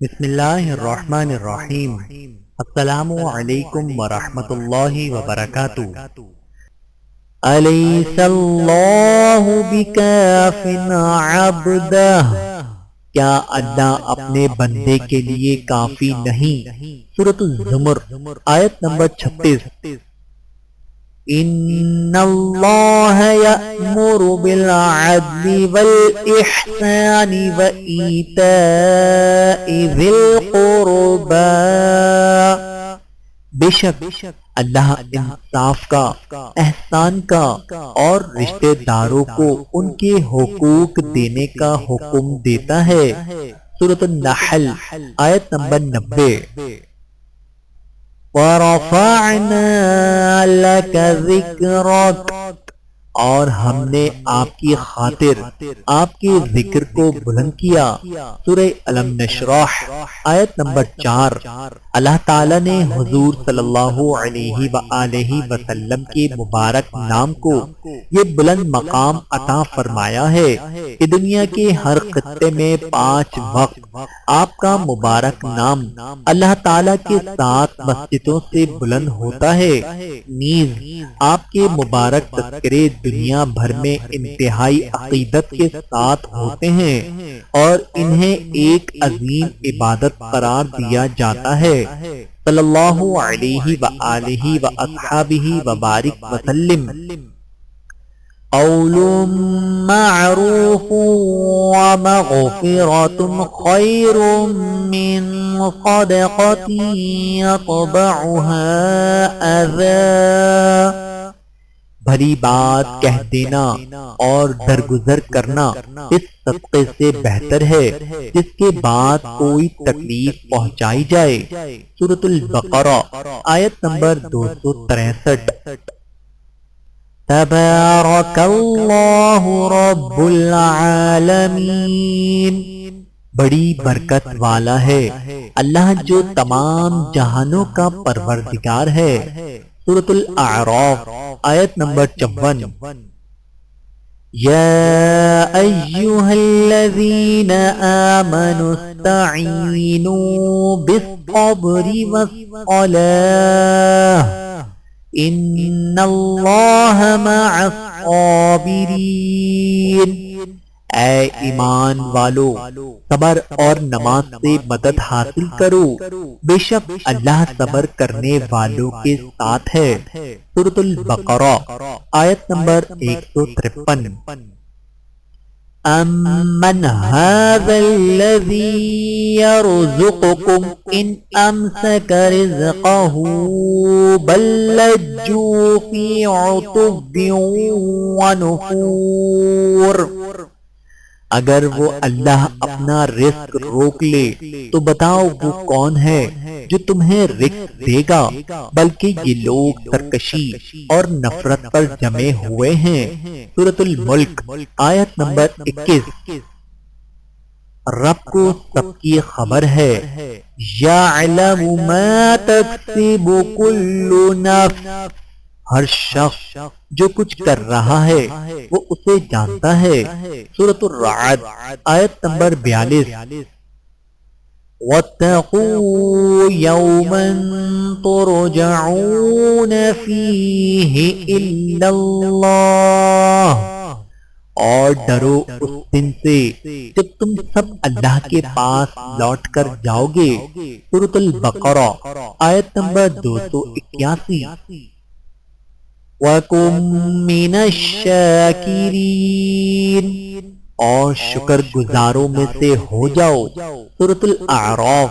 بسم اللہ الرحمن الرحیم۔ السلام علیکم ورحمۃ اللہ وبرکاتہ۔ الیس اللہ بکاف عبدہ، کیا اللہ اپنے بندے کے لیے کافی نہیں؟ سورۃ الزمر آیت نمبر 36۔ ان اللہ یأمر بالعدل والإحسان وإیتاء ذی القربى، بے شک اللہ انصاف کا، احسان کا اور رشتہ داروں کو ان کے حقوق دینے کا حکم دیتا ہے۔ سورۃ النحل آیت نمبر 90۔ وَرَفَعْنَا لَكَ ذِكْرَكَ، اور ہم نے آپ کی خاطر آپ کے ذکر کو بلند کیا۔ سورہ الم نشرح آیت نمبر 4۔ اللہ تعالیٰ نے حضور صلی اللہ علیہ وآلہ وسلم کے مبارک نام کو یہ بلند مقام عطا فرمایا ہے کہ دنیا کے ہر خطے میں 5 وقت آپ کا مبارک نام اللہ تعالیٰ کے 7 مسجدوں سے بلند ہوتا ہے۔ نیز آپ کے مبارک تذکرے دنیا بھر میں انتہائی عقیدت کے ساتھ ہوتے ہیں اور انہیں ایک عظیم عبادت قرار دیا جاتا ہے۔ صلی اللہ علیہ وآلہ وآصحابہ وبارک وسلم۔ قول معروف ومغفرۃ خیر من صدقۃ یتبعها اذی، بھلی بات کہہ دینا اور درگزر کرنا اس صدقے سے بہتر ہے جس کے بعد کوئی تکلیف پہنچائی جائے۔ سورۃ البقرہ آیت نمبر 263۔ تبارک اللہ رب العالمین، بڑی برکت والا ہے اللہ جو تمام جہانوں کا پروردگار ہے۔ سورۃ الاعراف آیت نمبر 54۔ یا ایہا الذین آمنوا استعینوا بالصبر والصلاۃ ان اللہ مع الصابرین، اے ایمان والو صبر اور نماز سے مدد حاصل کرو، بے شک اللہ صبر کرنے والوں کے ساتھ ہے۔ سورۃ البقرہ آیت نمبر 153۔ امن هذا الذی یرزقکم ان امسک رزقہ بل لجوا فی عتو ونفور، اگر وہ اللہ اپنا رزق روک لے تو بتاؤ وہ کون ہے جو تمہیں رزق دے گا، بلکہ یہ لوگ سرکشی اور نفرت پر جمے ہوئے ہیں۔ سورۃ الملک آیت نمبر 21۔ رب کو سب کی خبر ہے، یعلم ما تکسب کل نفس، ہر شخص جو کچھ کر رہا ہے وہ اسے جانتا ہے۔ سورۃ الرعد آیت نمبر 42۔ وَاتَّقُوا يَوْمًا تُرْجَعُونَ فِيهِ إِلَّا اللَّهِ، اور ڈرو اس دن سے جب تم سب اللہ کے پاس لوٹ کر جاؤ گے۔ سورۃ البقرہ آیت نمبر 281۔ وَكُن مِّنَ الشَّاكِرِينَ، اور شکر گزاروں میں سے ہو جاؤ۔ سورۃ الاعراف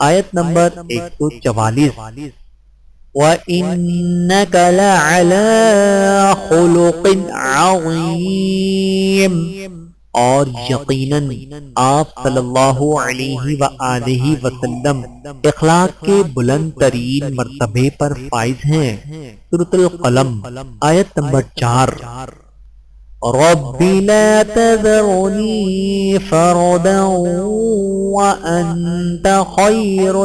آیت نمبر 144۔ وَإِنَّكَ لَعَلَىٰ خُلُقٍ عَظِيمٍ، اور یقیناً آپ صلی اللہ علیہ وآلہ وسلم اخلاق کے بلند ترین مرتبے پر فائز ہیں۔ سورۃ القلم آیت نمبر 4۔ رب لا تذرنی فردا وانت خیر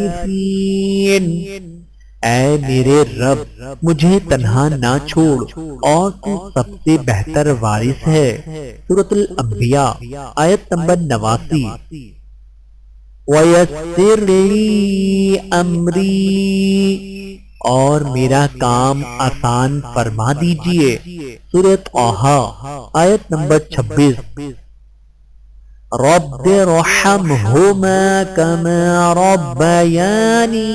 الوارثین، اے میرے رب مجھے تنہا نہ چھوڑ اور تو سب سے بہتر وارث ہے۔ سورۃ الانبیاء آیت نمبر 89۔ وَيَسِّرْ لِي أَمْرِي، اور میرا کام آسان فرما دیجئے۔ سورۃ طٰہٰ آیت نمبر 26۔ رب ارحمہما کما ربیانی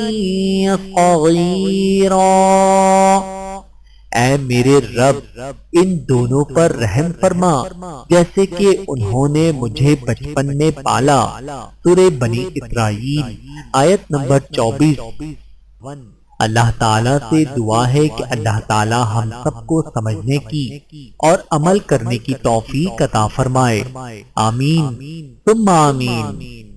صغیرا، اے میرے رب ان دونوں پر رحم فرما جیسے کہ انہوں نے مجھے بچپن میں پالا۔ سورہ بنی اسرائیل آیت نمبر 24۔ اللہ تعالیٰ سے دعا ہے کہ اللہ تعالیٰ ہم سب کو سمجھنے کی اور عمل کرنے کی توفیق عطا فرمائے۔ آمین ثم آمین۔